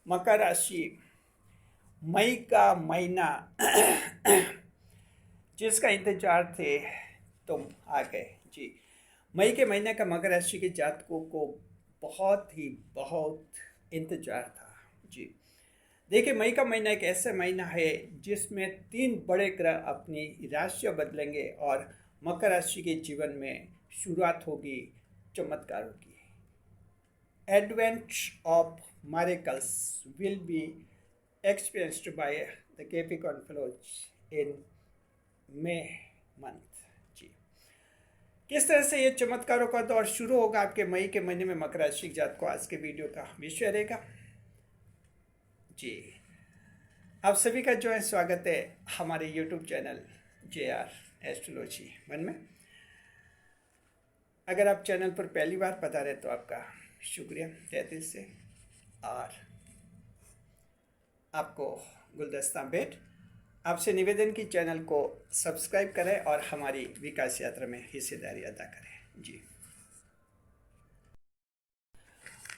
मकर राशि, मई का महीना जिसका इंतजार थे तुम आ गए जी। मई के महीने का मकर राशि के जातकों को बहुत इंतजार था जी। देखिए, मई का महीना एक ऐसा महीना है जिसमें तीन बड़े ग्रह अपनी राशियां बदलेंगे और मकर राशि के जीवन में शुरुआत होगी चमत्कारों की। Advent of miracles will be experienced by the Capricorn fellows in May month जी। किस तरह से ये चमत्कारों का दौर शुरू होगा आपके मई के महीने में मकर राशि जात को आज के वीडियो का विषय रहेगा जी। आप सभी का जो है स्वागत है हमारे YouTube channel JR astrology one में। अगर आप चैनल पर पहली बार पधारे तो आपका शुक्रिया तहे दिल से, और आपको गुलदस्ता भेंट। आपसे निवेदन की चैनल को सब्सक्राइब करें और हमारी विकास यात्रा में हिस्सेदारी अदा करें जी।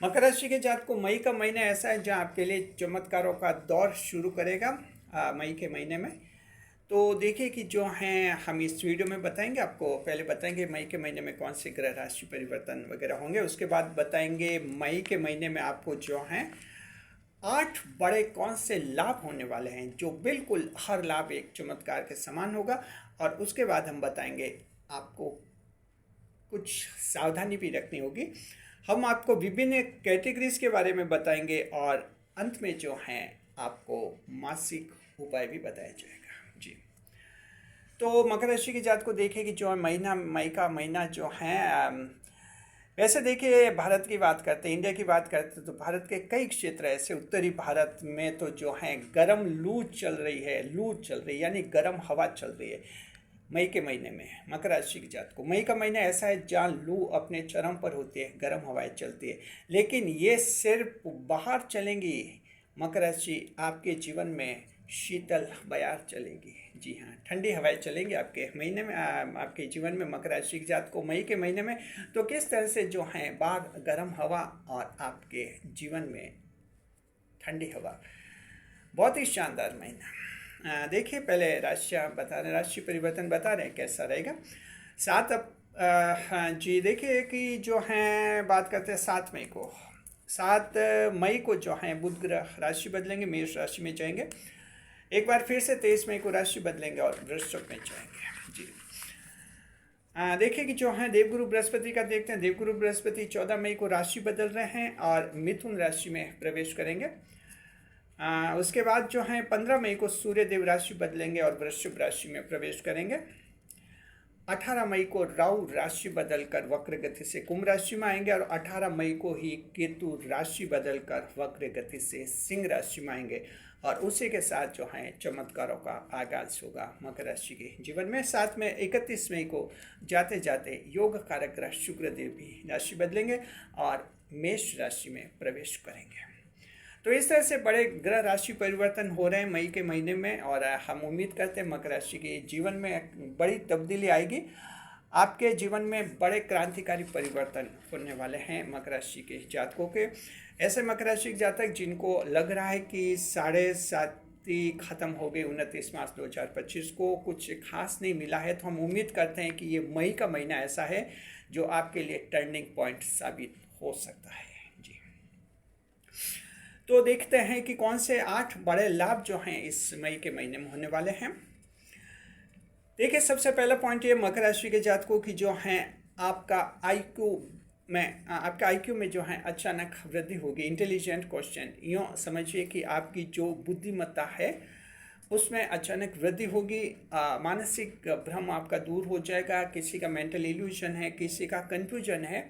मकर राशि के जात को मई का महीना ऐसा है जहां आपके लिए चमत्कारों का दौर शुरू करेगा मई के महीने में। तो देखिए कि जो हैं हम इस वीडियो में बताएंगे, आपको पहले बताएंगे मई के महीने में कौन से ग्रह राशि परिवर्तन वगैरह होंगे। उसके बाद बताएंगे मई के महीने में आपको जो हैं 8 बड़े कौन से लाभ होने वाले हैं, जो बिल्कुल हर लाभ एक चमत्कार के समान होगा। और उसके बाद हम बताएंगे आपको कुछ सावधानी भी रखनी होगी। हम आपको विभिन्न कैटेगरीज के बारे में बताएंगे और अंत में जो हैं आपको मासिक उपाय भी बताया जाएगा जी। तो मकर राशि की जात को देखिए कि जो मई का महीना जो है, वैसे देखिए भारत की बात करते हैं, इंडिया की बात करते हैं, तो भारत के कई क्षेत्र ऐसे उत्तरी भारत में तो जो है गर्म लू चल रही यानी गर्म हवा चल रही है मई के महीने में। मकर राशि की जात को मई का महीना ऐसा है जहाँ लू अपने चरम पर होती है, गर्म हवाएं चलती है, लेकिन ये सिर्फ बाहर चलेंगी। मकर राशि आपके जीवन में शीतल बयार चलेगी जी हाँ, ठंडी हवाएं चलेंगी आपके महीने में, आपके जीवन में मकर राशि की जात को मई के महीने में। तो किस तरह से जो है बाहर गर्म हवा और आपके जीवन में ठंडी हवा, बहुत ही शानदार महीना। देखिए पहले राशियाँ बता रहे, राशि परिवर्तन बता रहे हैं कैसा रहेगा। सात हाँ जी, देखिए कि जो है बात करते हैं 7 मई को जो है बुध ग्रह राशि बदलेंगे, मेष राशि में जाएंगे। एक बार फिर से 23 मई को राशि बदलेंगे और वृश्चिक में जाएंगे जी। देखिए कि जो है देवगुरु बृहस्पति का देखते हैं। देवगुरु बृहस्पति 14 मई को राशि बदल रहे हैं और मिथुन राशि में प्रवेश करेंगे। उसके बाद जो है 15 मई को सूर्य देव राशि बदलेंगे और वृश्चिक राशि में प्रवेश करेंगे। 18 मई को राहु राशि बदलकर वक्र गति से कुंभ राशि में आएंगे और 18 मई को ही केतु राशि बदलकर वक्र गति से सिंह राशि में आएंगे। और उसी के साथ जो है चमत्कारों का आगाज होगा मकर राशि के जीवन में। साथ में 31 मई को जाते जाते योग कारक ग्रह शुक्रदेव भी राशि बदलेंगे और मेष राशि में प्रवेश करेंगे। तो इस तरह से बड़े ग्रह राशि परिवर्तन हो रहे हैं मई के महीने में, और हम उम्मीद करते हैं मकर राशि के जीवन में बड़ी तब्दीली आएगी। आपके जीवन में बड़े क्रांतिकारी परिवर्तन होने वाले हैं मकर राशि के जातकों के। ऐसे मकर राशि के जातक जिनको लग रहा है कि 7.5 खत्म हो गई 29 मार्च 2025 को, कुछ खास नहीं मिला है, तो हम उम्मीद करते हैं कि ये मई का महीना ऐसा है जो आपके लिए टर्निंग पॉइंट साबित हो सकता है जी। तो देखते हैं कि कौन से 8 बड़े लाभ जो हैं इस मई के महीने में होने वाले हैं। देखिए सबसे पहला पॉइंट ये मकर राशि के जातकों की जो है आपका आईक्यू में जो है अचानक वृद्धि होगी। इंटेलिजेंट क्वेश्चन, यूँ समझिए कि आपकी जो बुद्धिमत्ता है उसमें अचानक वृद्धि होगी। मानसिक भ्रम आपका दूर हो जाएगा। किसी का मेंटल इल्यूजन है, किसी का कन्फ्यूजन है,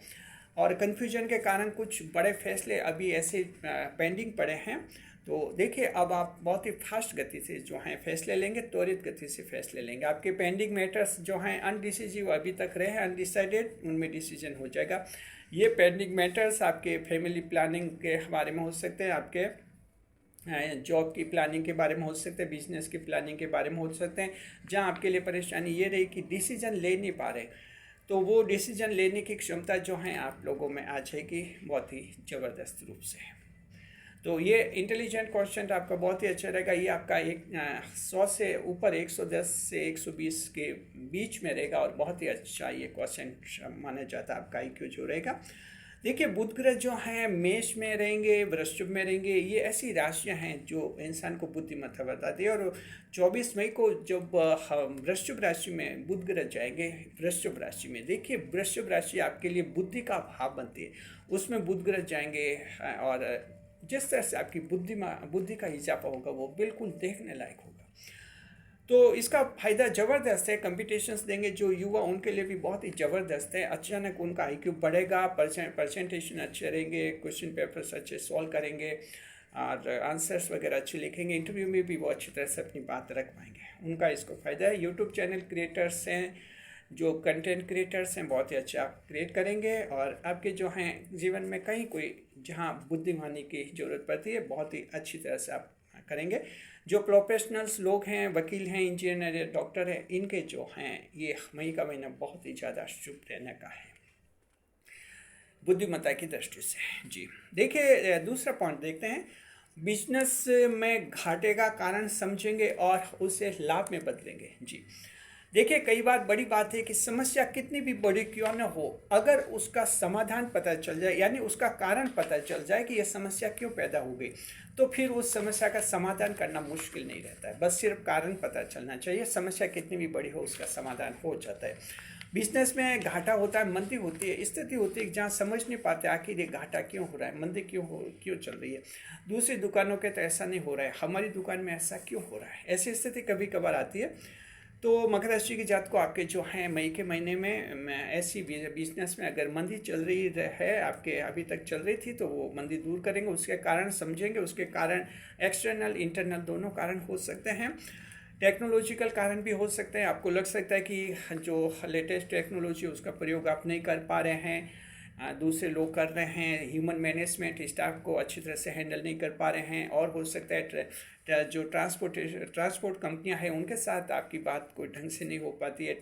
और कन्फ्यूजन के कारण कुछ बड़े फैसले अभी ऐसे पेंडिंग पड़े हैं। तो देखिए अब आप बहुत ही फास्ट गति से जो हैं फैसले लेंगे, त्वरित गति से फैसले लेंगे। आपके पेंडिंग मैटर्स जो हैं अनडिसिजिव अभी तक रहे हैं, अनडिसाइडेड, उनमें डिसीजन हो जाएगा। ये पेंडिंग मैटर्स आपके फैमिली प्लानिंग के बारे में हो सकते हैं, आपके जॉब की प्लानिंग के बारे में हो सकते हैं, बिजनेस की प्लानिंग के बारे में हो सकते हैं। जहाँ आपके लिए परेशानी ये रही कि डिसीजन ले नहीं पा रहे, तो वो डिसीजन लेने की क्षमता जो है आप लोगों में आ जाएगी बहुत ही ज़बरदस्त रूप से। तो ये इंटेलिजेंट क्वेश्चन आपका बहुत ही अच्छा रहेगा। ये आपका 100 से ऊपर 110 से 120 के बीच में रहेगा और बहुत ही अच्छा ये क्वेश्चन माना जाता है आपका IQ जो रहेगा। देखिए बुध ग्रह जो हैं मेष में रहेंगे, वृश्चिक में रहेंगे, ये ऐसी राशियां हैं जो इंसान को बुद्धिमत्ता बताती है। और 24 मई को जब वृश्चिक राशि में बुध ग्रह जाएंगे वृश्चिक राशि में, देखिए वृश्चिक राशि आपके लिए बुद्धि का भाव बनती है, उसमें बुध ग्रह जाएंगे और जिस तरह से आपकी बुद्धि का इजाफा होगा वो बिल्कुल देखने लायक होगा। तो इसका फ़ायदा ज़बरदस्त है, कंपटीशंस देंगे जो युवा उनके लिए भी बहुत ही ज़बरदस्त है। अचानक उनका IQ बढ़ेगा, परसेंटेशन अच्छे रहेंगे, क्वेश्चन पेपर्स अच्छे सॉल्व करेंगे और आंसर्स वगैरह अच्छे लिखेंगे, इंटरव्यू में भी वो अच्छी तरह से अपनी बात रख पाएंगे, उनका इसको फ़ायदा है। यूट्यूब चैनल क्रिएटर्स हैं, जो कंटेंट क्रिएटर्स हैं, बहुत ही अच्छा क्रिएट करेंगे और आपके जो हैं जीवन में कहीं कोई जहाँ बुद्धिमानी की ज़रूरत पड़ती है बहुत ही अच्छी तरह से आप करेंगे। जो प्रोफेशनल्स लोग हैं, वकील हैं, इंजीनियर, डॉक्टर हैं, इनके जो हैं ये मई का महीना बहुत ही ज़्यादा शुभ रहने का है बुद्धिमत्ता की दृष्टि से। जी देखिए दूसरा पॉइंट देखते हैं, बिजनेस में घाटे का कारण समझेंगे और उसे लाभ में बदलेंगे। जी देखिए कई बार बड़ी बात है कि समस्या कितनी भी बड़ी क्यों न हो, अगर उसका समाधान पता चल जाए यानी उसका कारण पता चल जाए कि यह समस्या क्यों पैदा हो गई, तो फिर उस समस्या का समाधान करना मुश्किल नहीं रहता है। बस सिर्फ कारण पता चलना चाहिए, समस्या कितनी भी बड़ी हो उसका समाधान हो जाता है। बिजनेस में घाटा होता है, मंदी होती है, स्थिति होती है जहाँ समझ नहीं पाते आखिर ये घाटा क्यों हो रहा है, मंदी क्यों चल रही है, दूसरी दुकानों के तो ऐसा नहीं हो रहा है, हमारी दुकान में ऐसा क्यों हो रहा है, ऐसी स्थिति कभी कभार आती है। तो मकर राशि की जात को आपके जो हैं मई के महीने में ऐसी बिजनेस में अगर मंदी चल रही है, आपके अभी तक चल रही थी, तो वो मंदी दूर करेंगे, उसके कारण समझेंगे, उसके कारण एक्सटर्नल इंटरनल दोनों कारण हो सकते हैं। टेक्नोलॉजिकल कारण भी हो सकते हैं, आपको लग सकता है कि जो लेटेस्ट टेक्नोलॉजी उसका प्रयोग आप नहीं कर पा रहे हैं, दूसरे लोग कर रहे हैं, ह्यूमन मैनेजमेंट स्टाफ को अच्छी तरह से हैंडल नहीं कर पा रहे हैं, और हो सकता है जो ट्रांसपोर्ट कंपनियां हैं उनके साथ आपकी बात कोई ढंग से नहीं हो पाती है,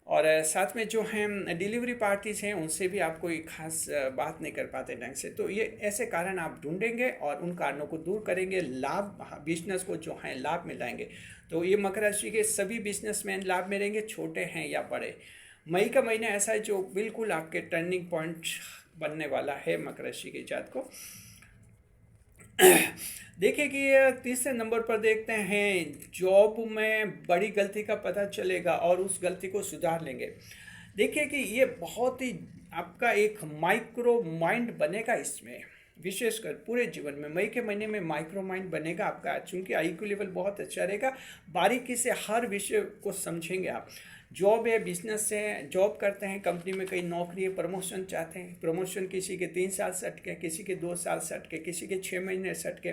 और साथ में जो हैं डिलीवरी पार्टीज़ हैं उनसे भी आप कोई खास बात नहीं कर पाते ढंग से। तो ये ऐसे कारण आप ढूंढेंगे और उन कारणों को दूर करेंगे, लाभ बिजनेस को जो है लाभ में लाएंगे। तो ये मकर राशि के सभी बिजनेसमैन लाभ में रहेंगे, छोटे हैं या बड़े। मई का महीना ऐसा है जो बिल्कुल आपके टर्निंग पॉइंट बनने वाला है मकर राशि के जात को। देखिए कि तीसरे नंबर पर देखते हैं, जॉब में बड़ी गलती का पता चलेगा और उस गलती को सुधार लेंगे। देखिए कि ये बहुत ही आपका एक माइक्रो माइंड बनेगा, इसमें विशेषकर पूरे जीवन में मई के महीने में माइक्रो माइंड बनेगा आपका, चूँकि IQ लेवल बहुत अच्छा रहेगा, बारीकी से हर विषय को समझेंगे आप। जॉब है, बिजनेस है, जॉब करते हैं, कंपनी में कई नौकरी है, प्रमोशन चाहते हैं, प्रमोशन किसी के 3 साल से अटके, किसी के 2 साल से अटके, किसी के 6 महीने से अटके,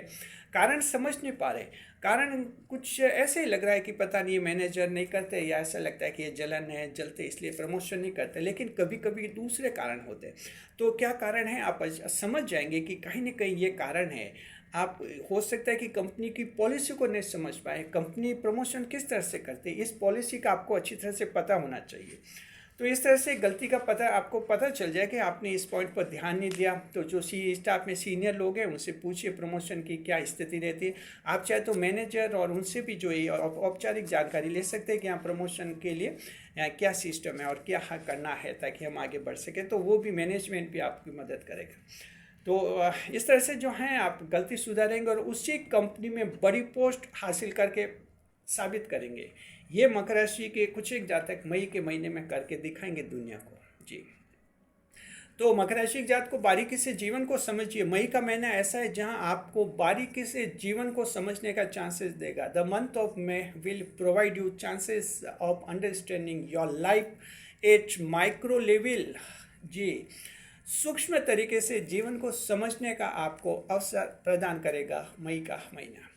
कारण समझ नहीं पा रहे, कारण कुछ ऐसे ही लग रहा है कि पता नहीं मैनेजर नहीं करते, या ऐसा लगता है कि ये जलन है, जलते इसलिए प्रमोशन नहीं करते, लेकिन कभी कभी दूसरे कारण होते हैं। तो क्या कारण है आप समझ जाएंगे कि कहीं ना कहीं ये कारण है। आप हो सकता है कि कंपनी की पॉलिसी को नहीं समझ पाए, कंपनी प्रमोशन किस तरह से करती है, इस पॉलिसी का आपको अच्छी तरह से पता होना चाहिए। तो इस तरह से गलती का पता आपको पता चल जाए कि आपने इस पॉइंट पर ध्यान नहीं दिया। तो जो स्टाफ में सीनियर लोग हैं उनसे पूछिए प्रमोशन की क्या स्थिति रहती है। आप चाहे तो मैनेजर और उनसे भी जो ये औपचारिक जानकारी ले सकते हैं कि यहाँ प्रमोशन के लिए क्या सिस्टम है और क्या करना है ताकि हम आगे बढ़ सकें, तो वो भी मैनेजमेंट भी आपकी मदद करेगा। तो इस तरह से जो हैं आप गलती सुधारेंगे और उसी कंपनी में बड़ी पोस्ट हासिल करके साबित करेंगे। ये मकर राशि के कुछ एक जातक मई के महीने में करके दिखाएंगे दुनिया को। जी तो मकर राशि के जात को बारीकी से जीवन को समझिए। मई का महीना ऐसा है जहां आपको बारीकी से जीवन को समझने का चांसेस देगा। The month of May will provide you chances of understanding your life at micro level. जी सूक्ष्म तरीके से जीवन को समझने का आपको अवसर प्रदान करेगा मई का महीना।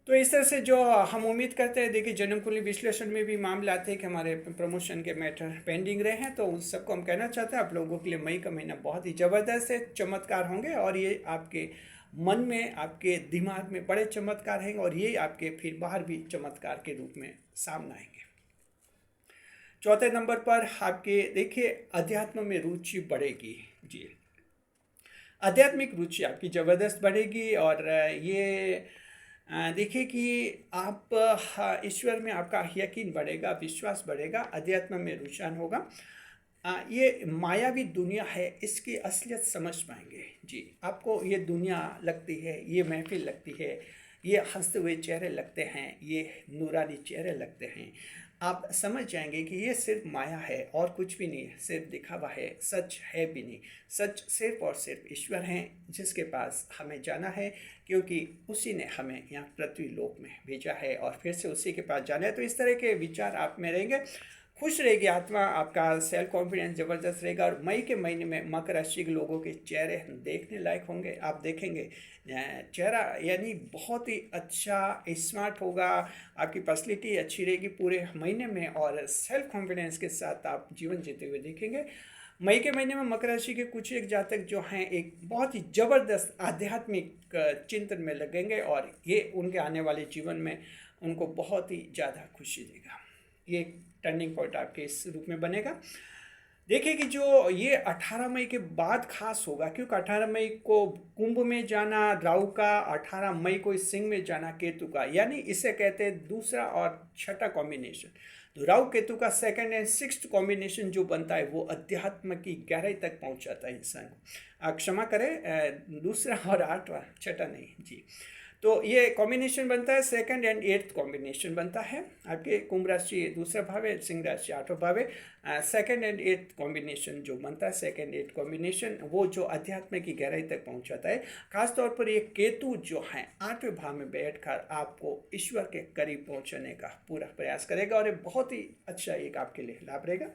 तो इस तरह से जो हम उम्मीद करते हैं, देखिए जन्म कुंडली विश्लेषण में भी मामले आते हैं कि हमारे प्रमोशन के मैटर पेंडिंग रहे हैं, तो उन सबको हम कहना चाहते हैं आप लोगों के लिए मई का महीना बहुत ही ज़बरदस्त है, चमत्कार होंगे और ये आपके मन में, आपके दिमाग में बड़े चमत्कार हैं और ये आपके फिर बाहर भी चमत्कार के रूप में सामने आएंगे। चौथे नंबर पर आपके देखिए अध्यात्म में रुचि बढ़ेगी। जी आध्यात्मिक रुचि आपकी ज़बरदस्त बढ़ेगी और ये देखिए कि आप ईश्वर में आपका यकीन बढ़ेगा, विश्वास बढ़ेगा, अध्यात्म में रुझान होगा। ये मायावी दुनिया है, इसकी असलियत समझ पाएंगे। जी, आपको ये दुनिया लगती है, ये महफिल लगती है, ये हंसते हुए चेहरे लगते हैं, ये नूरानी चेहरे लगते हैं। आप समझ जाएंगे कि ये सिर्फ माया है और कुछ भी नहीं है, सिर्फ दिखावा है, सच है भी नहीं। सच सिर्फ और सिर्फ ईश्वर हैं, जिसके पास हमें जाना है, क्योंकि उसी ने हमें यहाँ पृथ्वी लोक में भेजा है और फिर से उसी के पास जाना है। तो इस तरह के विचार आप में रहेंगे, खुश रहेगी आत्मा, आपका सेल्फ कॉन्फिडेंस ज़बरदस्त रहेगा। और मई के महीने में मकर राशि के लोगों के चेहरे देखने लायक होंगे। आप देखेंगे चेहरा यानी बहुत ही अच्छा स्मार्ट होगा, आपकी पर्सनैलिटी अच्छी रहेगी पूरे महीने में और सेल्फ कॉन्फिडेंस के साथ आप जीवन जीते हुए देखेंगे। मई के महीने में मकर राशि के कुछ एक जातक जो हैं एक बहुत ही ज़बरदस्त आध्यात्मिक चिंतन में लगेंगे और ये उनके आने वाले जीवन में उनको बहुत ही ज़्यादा खुशी देगा। ये टर्निंग पॉइंट आपके इस रूप में बनेगा। देखिए कि जो ये 18 मई के बाद खास होगा, क्योंकि 18 मई को कुंभ में जाना राहु का, 18 मई को इस सिंह में जाना केतु का, यानी इसे कहते हैं दूसरा और छठा कॉम्बिनेशन। तो राहु केतु का सेकंड एंड सिक्स्थ कॉम्बिनेशन जो बनता है वो अध्यात्म की गहराई तक पहुंच जाता है इंसान को। क्षमा करें, दूसरा और आठवां, छठा नहीं जी। तो ये कॉम्बिनेशन बनता है, सेकंड एंड एट्थ कॉम्बिनेशन बनता है। आपके कुंभ राशि दूसरा भाव है, सिंह राशि आठवां भाव है। सेकंड एंड एट्थ कॉम्बिनेशन जो बनता है, सेकंड एट्थ कॉम्बिनेशन, वो जो अध्यात्म की गहराई तक पहुंचाता है। खासतौर पर ये केतु जो है 8वें भाव में बैठकर आपको ईश्वर के करीब पहुंचने का पूरा प्रयास करेगा और ये बहुत ही अच्छा एक आपके लिए लाभ रहेगा।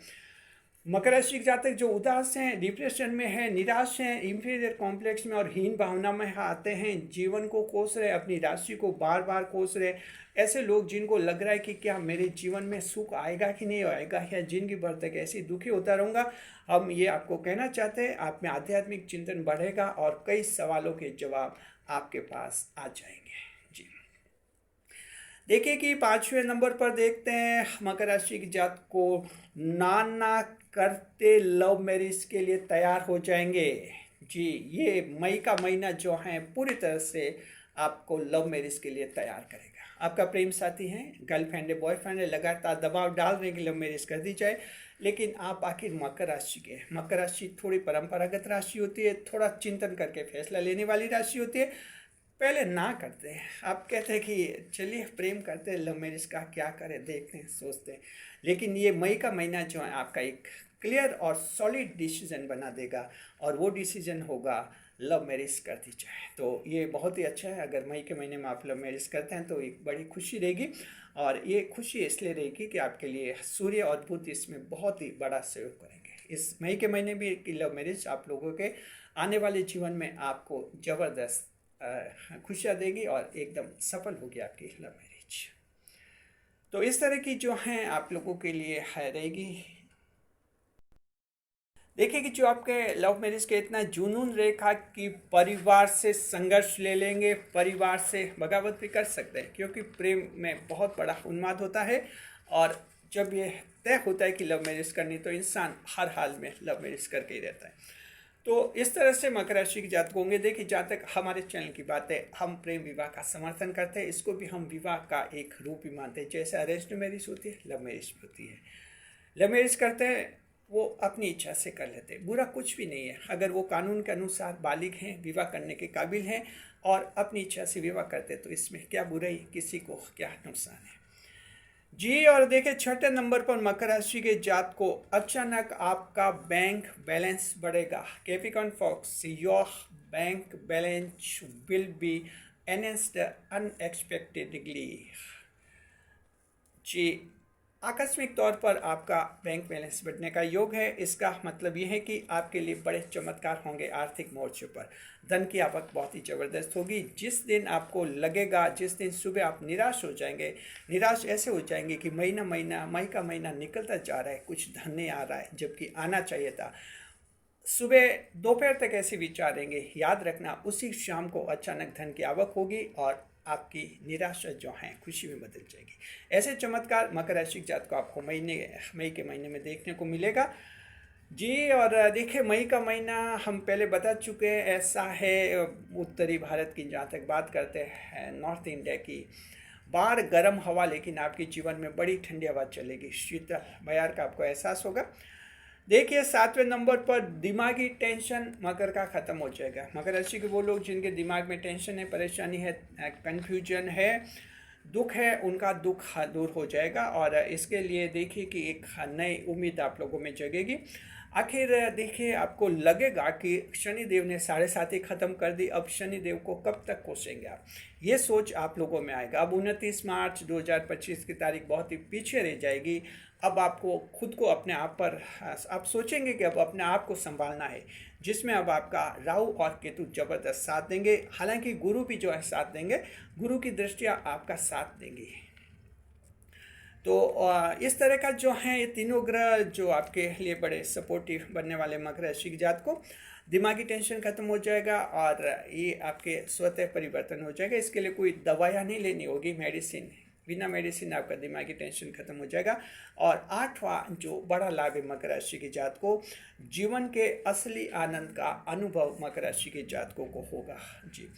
मकर राशि के जातक जो उदास हैं, डिप्रेशन में हैं, निराश हैं, इंफीरियर कॉम्प्लेक्स में और हीन भावना में आते हैं, जीवन को कोस रहे, अपनी राशि को बार बार कोस रहे, ऐसे लोग जिनको लग रहा है कि क्या मेरे जीवन में सुख आएगा कि नहीं आएगा, या जिंदगी भर तक ऐसी दुखी होता रहूँगा, हम ये आपको कहना चाहते हैं आप में आध्यात्मिक चिंतन बढ़ेगा और कई सवालों के जवाब आपके पास आ जाएंगे। जी, देखिए कि 5वें नंबर पर देखते हैं मकर राशि की जात को नाना करते लव मैरिज के लिए तैयार हो जाएंगे। जी, ये मई का महीना जो है पूरी तरह से आपको लव मैरिज के लिए तैयार करेगा। आपका प्रेम साथी है, गर्लफ्रेंड है, बॉयफ्रेंड है, लगातार दबाव डाल रहे कि लव मैरिज कर दी जाए, लेकिन आप आखिर मकर राशि के। मकर राशि थोड़ी परंपरागत राशि होती है, थोड़ा चिंतन करके फैसला लेने वाली राशि होती है। पहले ना करते हैं, आप कहते हैं कि चलिए प्रेम करते हैं, लव मैरिज का क्या करें, देखते हैं, सोचते हैं, लेकिन ये मई का महीना जो है आपका एक क्लियर और सॉलिड डिसीजन बना देगा और वो डिसीजन होगा लव मैरिज कर दी जाए। तो ये बहुत ही अच्छा है, अगर मई के महीने में आप लव मैरिज करते हैं तो एक बड़ी खुशी रहेगी और ये खुशी इसलिए रहेगी कि आपके लिए सूर्य और बुध इसमें बहुत ही बड़ा सहयोग करेंगे। इस मई के महीने भी लव मैरिज आप लोगों के आने वाले जीवन में आपको ज़बरदस्त खुशियाँ देगी और एकदम सफल होगी आपकी लव मैरिज। तो इस तरह की जो हैं आप लोगों के लिए है रहेगी। देखिए कि जो आपके लव मैरिज के इतना जुनून रेखा कि परिवार से संघर्ष ले लेंगे, परिवार से बगावत भी कर सकते हैं, क्योंकि प्रेम में बहुत बड़ा उन्माद होता है और जब ये तय होता है कि लव मैरिज करनी तो इंसान हर हाल में लव मैरिज करके ही रहता है। तो इस तरह से मकर राशि के जातक होंगे। देखिए, जहाँ तक हमारे चैनल की बात है, हम प्रेम विवाह का समर्थन करते हैं, इसको भी हम विवाह का एक रूप ही मानते हैं। जैसे अरेंज्ड मैरिज होती है, लव मैरिज भी होती है। लव मैरिज करते हैं वो अपनी इच्छा से कर लेते हैं, बुरा कुछ भी नहीं है। अगर वो कानून के अनुसार बालिग हैं, विवाह करने के काबिल हैं और अपनी इच्छा से विवाह करते हैं, तो इसमें क्या बुराई, किसी को क्या नुकसान है जी। और देखिए, छठे नंबर पर मकर राशि के जात को अचानक आपका बैंक बैलेंस बढ़ेगा। Capricorn folks, your bank balance will be enhanced unexpectedly. जी, आकस्मिक तौर पर आपका बैंक बैलेंस बढ़ने का योग है। इसका मतलब ये है कि आपके लिए बड़े चमत्कार होंगे आर्थिक मोर्चे पर। धन की आवक बहुत ही ज़बरदस्त होगी। जिस दिन आपको लगेगा, जिस दिन सुबह आप निराश हो जाएंगे, निराश ऐसे हो जाएंगे कि मई का महीना निकलता जा रहा है, कुछ धन नहीं आ रहा है जबकि आना चाहिए था, सुबह दोपहर तक ऐसे विचारेंगे, याद रखना उसी शाम को अचानक धन की आवक होगी और आपकी निराशा जो है खुशी में बदल जाएगी। ऐसे चमत्कार मकर राशि के जातक को आपको मई के महीने में देखने को मिलेगा। जी। और देखिए मई का महीना हम पहले बता चुके हैं, ऐसा है उत्तरी भारत की जहाँ तक बात करते हैं, नॉर्थ इंडिया की, बाहर गर्म हवा लेकिन आपके जीवन में बड़ी ठंडी हवा चलेगी, शीतल बयार का आपको एहसास होगा। देखिए 7वें नंबर पर दिमागी टेंशन मकर का ख़त्म हो जाएगा। मकर राशि के वो लोग जिनके दिमाग में टेंशन है, परेशानी है, कन्फ्यूजन है, दुख है, उनका दुख दूर हो जाएगा। और इसके लिए देखिए कि एक नई उम्मीद आप लोगों में जगेगी। आखिर देखिए आपको लगेगा कि शनिदेव ने 7.5 ख़त्म कर दी, अब शनिदेव को कब तक कोसेंगे आप, ये सोच आप लोगों में आएगा। अब 29 मार्च 2025 की तारीख बहुत ही पीछे रह जाएगी। अब आपको खुद को अपने आप पर आप सोचेंगे कि अब अपने आप को संभालना है, जिसमें अब आपका राहु और केतु जबरदस्त साथ देंगे। हालांकि गुरु भी जो है साथ देंगे, गुरु की दृष्टिया आपका साथ देंगी। तो इस तरह का जो है ये तीनों ग्रह जो आपके लिए बड़े सपोर्टिव बनने वाले मकर राशि की जात को, दिमागी टेंशन खत्म हो जाएगा और ये आपके स्वतः परिवर्तन हो जाएगा। इसके लिए कोई दवाइयाँ नहीं लेनी होगी, मेडिसिन, बिना मेडिसिन आपका दिमागी टेंशन खत्म हो जाएगा। और 8वां जो बड़ा लाभ है मकर राशि की जात को, जीवन के असली आनंद का अनुभव मकर राशि की जातकों को होगा। जी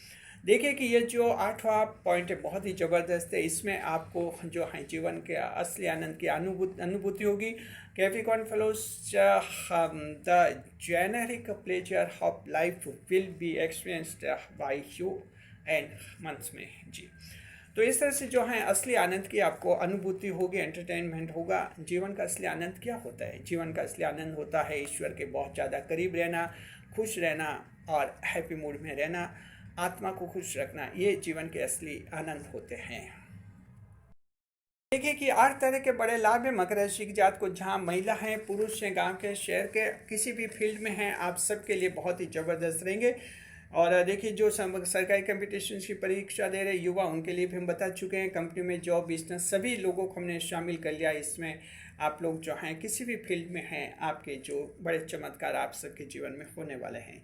देखिए कि ये जो 8वां पॉइंट है बहुत ही ज़बरदस्त है। इसमें आपको जो है जीवन के असली आनंद की अनुभूति होगी। Capricorn fellows, the generic pleasure of life will be experienced bye you and months में। जी तो इस तरह से जो है असली आनंद की आपको अनुभूति होगी, एंटरटेनमेंट होगा। जीवन का असली आनंद क्या होता है? जीवन का असली आनंद होता है ईश्वर के बहुत ज़्यादा करीब रहना, खुश रहना और हैप्पी मूड में रहना, आत्मा को खुश रखना, ये जीवन के असली आनंद होते हैं। देखिए कि 8 तरह के बड़े लाभ हैं मकर राशि की जात को, जहाँ महिला हैं, पुरुष हैं, गांव के, शहर के, किसी भी फील्ड में हैं, आप सबके लिए बहुत ही ज़बरदस्त रहेंगे। और देखिए जो सरकारी कंपटीशन की परीक्षा दे रहे युवा, उनके लिए भी हम बता चुके हैं। कंपनी में जॉब, बिजनेस, सभी लोगों को हमने शामिल कर लिया इसमें। आप लोग जो हैं किसी भी फील्ड में हैं, आपके जो बड़े चमत्कार आप सबके जीवन में होने वाले हैं।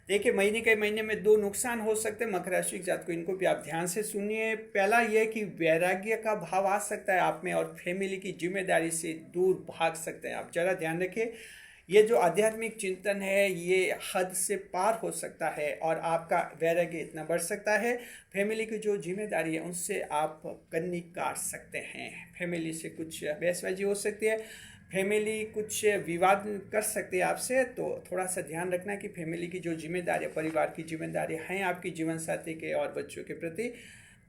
देखिए महीने में 2 नुकसान हो सकते हैं मकर राशि के जात को, इनको भी आप ध्यान से सुनिए। पहला यह कि वैराग्य का भाव आ सकता है आप में और फैमिली की जिम्मेदारी से दूर भाग सकते हैं आप, जरा ध्यान रखिए। ये जो आध्यात्मिक चिंतन है ये हद से पार हो सकता है और आपका वैराग्य इतना बढ़ सकता है, फैमिली की जो जिम्मेदारी है उनसे आप कन्नी काट सकते हैं। फैमिली से कुछ बहसबाजी हो सकती है, फैमिली कुछ विवाद कर सकते हैं आपसे, तो थोड़ा सा ध्यान रखना कि फैमिली की जो जिम्मेदारी, परिवार की जिम्मेदारी हैं आपकी जीवन साथी के और बच्चों के प्रति,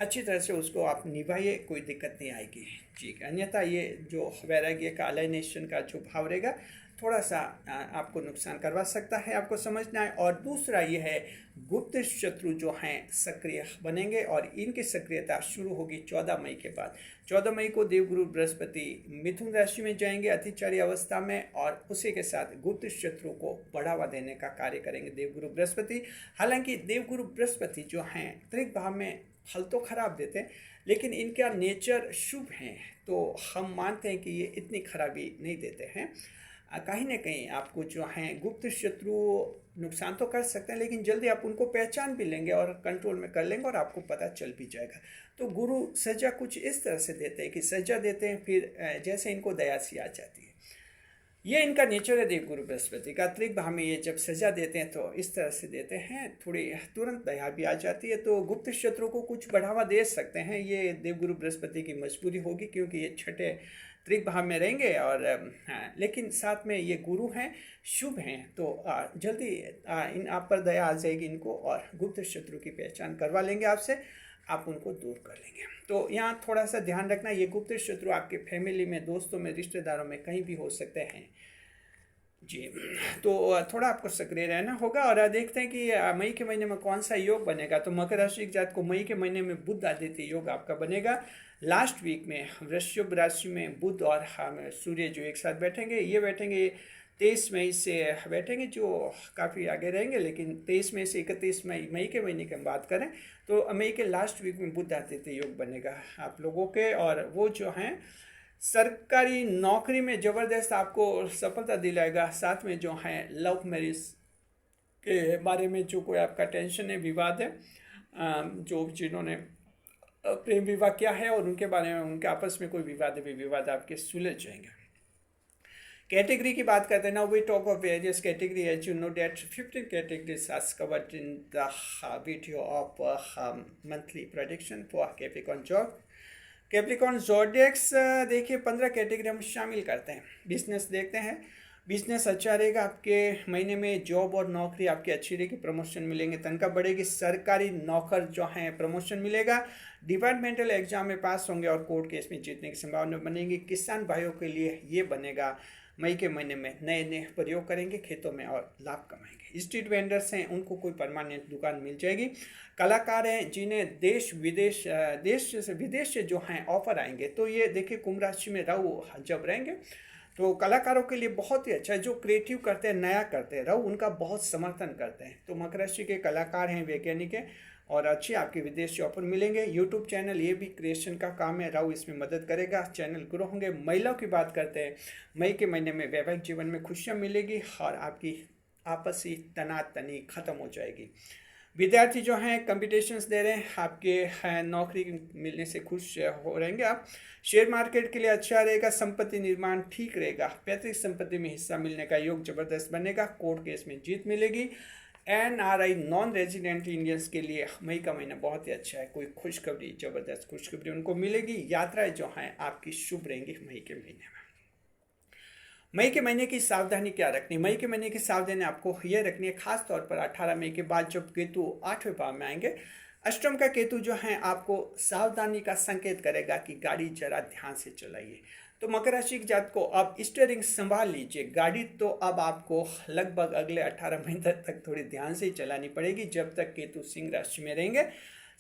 अच्छी तरह से उसको आप निभाइए, कोई दिक्कत नहीं आएगी। जी अन्यथा ये जो वैराग्य का, अलाइनेशन का जो भाव रहेगा थोड़ा सा आपको नुकसान करवा सकता है, आपको समझना है। और दूसरा ये है गुप्त शत्रु जो हैं सक्रिय बनेंगे और इनकी सक्रियता शुरू होगी 14 मई के बाद। 14 मई को देवगुरु बृहस्पति मिथुन राशि में जाएंगे अतिचारी अवस्था में, और उसी के साथ गुप्त शत्रु को बढ़ावा देने का कार्य करेंगे देवगुरु बृहस्पति। हालांकि देवगुरु बृहस्पति जो हैं त्रिक भाव में फल तो खराब देते हैं, लेकिन इनका नेचर शुभ है, तो हम मानते हैं कि ये इतनी खराबी नहीं देते हैं। कहीं ना कहीं आपको जो हैं गुप्त शत्रु नुकसान तो कर सकते हैं, लेकिन जल्दी आप उनको पहचान भी लेंगे और कंट्रोल में कर लेंगे और आपको पता चल भी जाएगा। तो गुरु सजा कुछ इस तरह से देते हैं कि सजा देते हैं, फिर जैसे इनको दया सी आ जाती है। ये इनका नेचर है देवगुरु बृहस्पति का। त्रिक भाव में ये जब सजा देते हैं तो इस तरह से देते हैं, थोड़ी तुरंत दया भी आ जाती है। तो गुप्त शत्रु को कुछ बढ़ावा दे सकते हैं, ये देवगुरु बृहस्पति की मजबूरी होगी, क्योंकि ये छठे त्रिक भाव में रहेंगे। और हाँ, लेकिन साथ में ये गुरु हैं, शुभ हैं, तो जल्दी इन आप पर दया आ जाएगी इनको, और गुप्त शत्रु की पहचान करवा लेंगे आपसे, आप उनको दूर कर लेंगे। तो यहाँ थोड़ा सा ध्यान रखना, ये गुप्त शत्रु आपके फैमिली में, दोस्तों में, रिश्तेदारों में कहीं भी हो सकते हैं। जी तो थोड़ा आपको सक्रिय रहना होगा। और देखते हैं कि मई के महीने में कौन सा योग बनेगा। तो मकर राशि की जात को मई के महीने में बुध आदित्य योग आपका बनेगा। लास्ट वीक में वृश्चिक राशि में बुध और सूर्य जो एक साथ बैठेंगे, ये बैठेंगे 23 मई से बैठेंगे, जो काफ़ी आगे रहेंगे। लेकिन 23 मई से 31 मई के महीने की हम बात करें तो मई के लास्ट वीक में बुध आदित्य योग बनेगा आप लोगों के। और वो जो हैं सरकारी नौकरी में ज़बरदस्त आपको सफलता दिलाएगा। साथ में जो है लव मैरिज के बारे में जो कोई आपका टेंशन है, विवाद है, जो जिन्होंने प्रेम विवाह किया है और उनके बारे में, उनके आपस में कोई विवाद है, विवाद आपके सुलझ जाएंगे। कैटेगरी की बात करते हैं ना, we talk of various category as you know that 15 categories are covered in the video of monthly prediction for Capricorn job. Capricorn zodiacs देखिए 15 कैटेगरी हम शामिल करते हैं। बिजनेस देखते हैं, बिजनेस अच्छा रहेगा, आपके महीने में जॉब और नौकरी आपकी अच्छी रहेगी, प्रमोशन मिलेंगे, तनख्वाह बढ़ेगी, सरकारी नौकर जो हैं प्रमोशन मिलेगा, डिपार्टमेंटल एग्जाम में पास होंगे और कोर्ट केस में जीतने की संभावना बनेगी। किसान भाइयों के लिए ये बनेगा, मई के महीने में नए नए प्रयोग करेंगे खेतों में और लाभ कमाएंगे। स्ट्रीट वेंडर्स हैं उनको कोई परमानेंट दुकान मिल जाएगी। कलाकार हैं जिन्हें देश विदेश से जो हैं ऑफर आएंगे, तो ये देखिए कुंभ राशि में राहु जब रहेंगे तो कलाकारों के लिए बहुत ही अच्छा है। जो क्रिएटिव करते हैं, नया करते हैं, राहु उनका बहुत समर्थन करते हैं। तो मकर राशि के कलाकार हैं, वैज्ञानिक हैं और अच्छी आपके विदेश से ऑफर मिलेंगे। यूट्यूब चैनल ये भी क्रिएशन का काम है, राहु इसमें मदद करेगा, चैनल ग्रो होंगे। महिलाओं की बात करते हैं, मई के महीने में वैवाहिक जीवन में खुशियाँ मिलेगी और आपकी आपसी तनातनी खत्म हो जाएगी। विद्यार्थी जो हैं कंपटीशंस दे रहे हैं, आपके नौकरी मिलने से खुश हो रहेंगे आप। शेयर मार्केट के लिए अच्छा रहेगा, संपत्ति निर्माण ठीक रहेगा, पैतृक संपत्ति में हिस्सा मिलने का योग जबरदस्त बनेगा, कोर्ट केस में जीत मिलेगी। NRI नॉन रेजिडेंट इंडियंस के लिए मई का महीना बहुत ही अच्छा है, कोई खुशखबरी, जबरदस्त खुशखबरी उनको मिलेगी। यात्राएं जो हैं आपकी शुभ रहेंगी मई के महीने में। मई के महीने की सावधानी क्या रखनी? मई के महीने की सावधानी आपको यह रखनी है, खास तौर पर 18 मई के बाद जब केतु 8वें भाव में आएंगे, अष्टम का केतु जो है आपको सावधानी का संकेत करेगा कि गाड़ी जरा ध्यान से चलाइए। तो मकर राशि के जात को अब स्टीयरिंग संभाल लीजिए। गाड़ी तो अब आपको लगभग अगले 18 महीने तक थोड़ी ध्यान से ही चलानी पड़ेगी, जब तक केतु सिंह राशि में रहेंगे।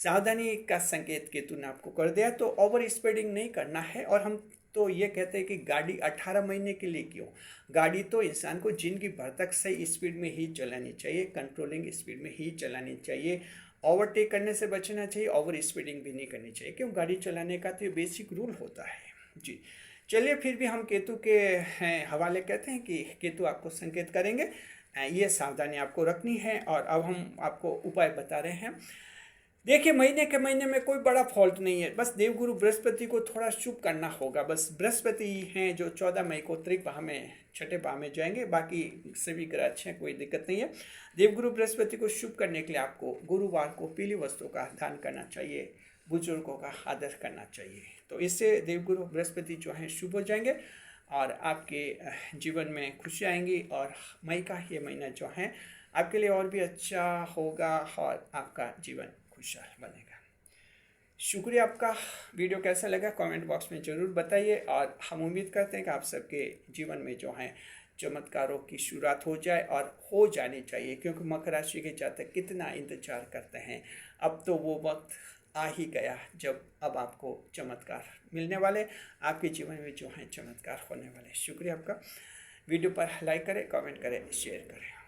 सावधानी का संकेत केतु ने आपको कर दिया, तो ओवर स्पीडिंग नहीं करना है। और हम तो ये कहते हैं कि गाड़ी 18 महीने के लिए क्यों, गाड़ी तो इंसान को जिंदगी भर तक सही स्पीड में ही चलानी चाहिए, कंट्रोलिंग स्पीड में ही चलानी चाहिए। ओवरटेक करने से बचना चाहिए, ओवर स्पीडिंग भी नहीं करनी चाहिए, क्यों गाड़ी चलाने का तो ये बेसिक रूल होता है जी। चलिए फिर भी हम केतु के हवाले कहते हैं कि केतु आपको संकेत करेंगे, ये सावधानी आपको रखनी है। और अब हम आपको उपाय बता रहे हैं। देखिए महीने के महीने में कोई बड़ा फॉल्ट नहीं है, बस देवगुरु बृहस्पति को थोड़ा शुभ करना होगा। बस बृहस्पति हैं जो 14 मई को त्रिभाव में, छठे भाव में जाएंगे, बाकी सभी ग्रह अच्छे हैं, कोई दिक्कत नहीं है। देवगुरु बृहस्पति को शुभ करने के लिए आपको गुरुवार को पीली वस्तु का दान करना चाहिए, बुजुर्गों का आदर करना चाहिए। तो इससे देवगुरु बृहस्पति जो हैं शुभ हो जाएंगे और आपके जीवन में खुशी आएंगी। और मई का ये महीना जो है आपके लिए और भी अच्छा होगा और आपका जीवन खुशहाल बनेगा। शुक्रिया आपका। वीडियो कैसा लगा कमेंट बॉक्स में ज़रूर बताइए। और हम उम्मीद करते हैं कि आप सबके जीवन में जो है चमत्कारों की शुरुआत हो जाए, और हो जानी चाहिए, क्योंकि मकर राशि के जातक कितना इंतजार करते हैं। अब तो वो वक्त आ ही गया जब अब आपको चमत्कार मिलने वाले, आपके जीवन में जो है चमत्कार होने वाले। शुक्रिया आपका। वीडियो पर लाइक करें, कमेंट करें, शेयर करें।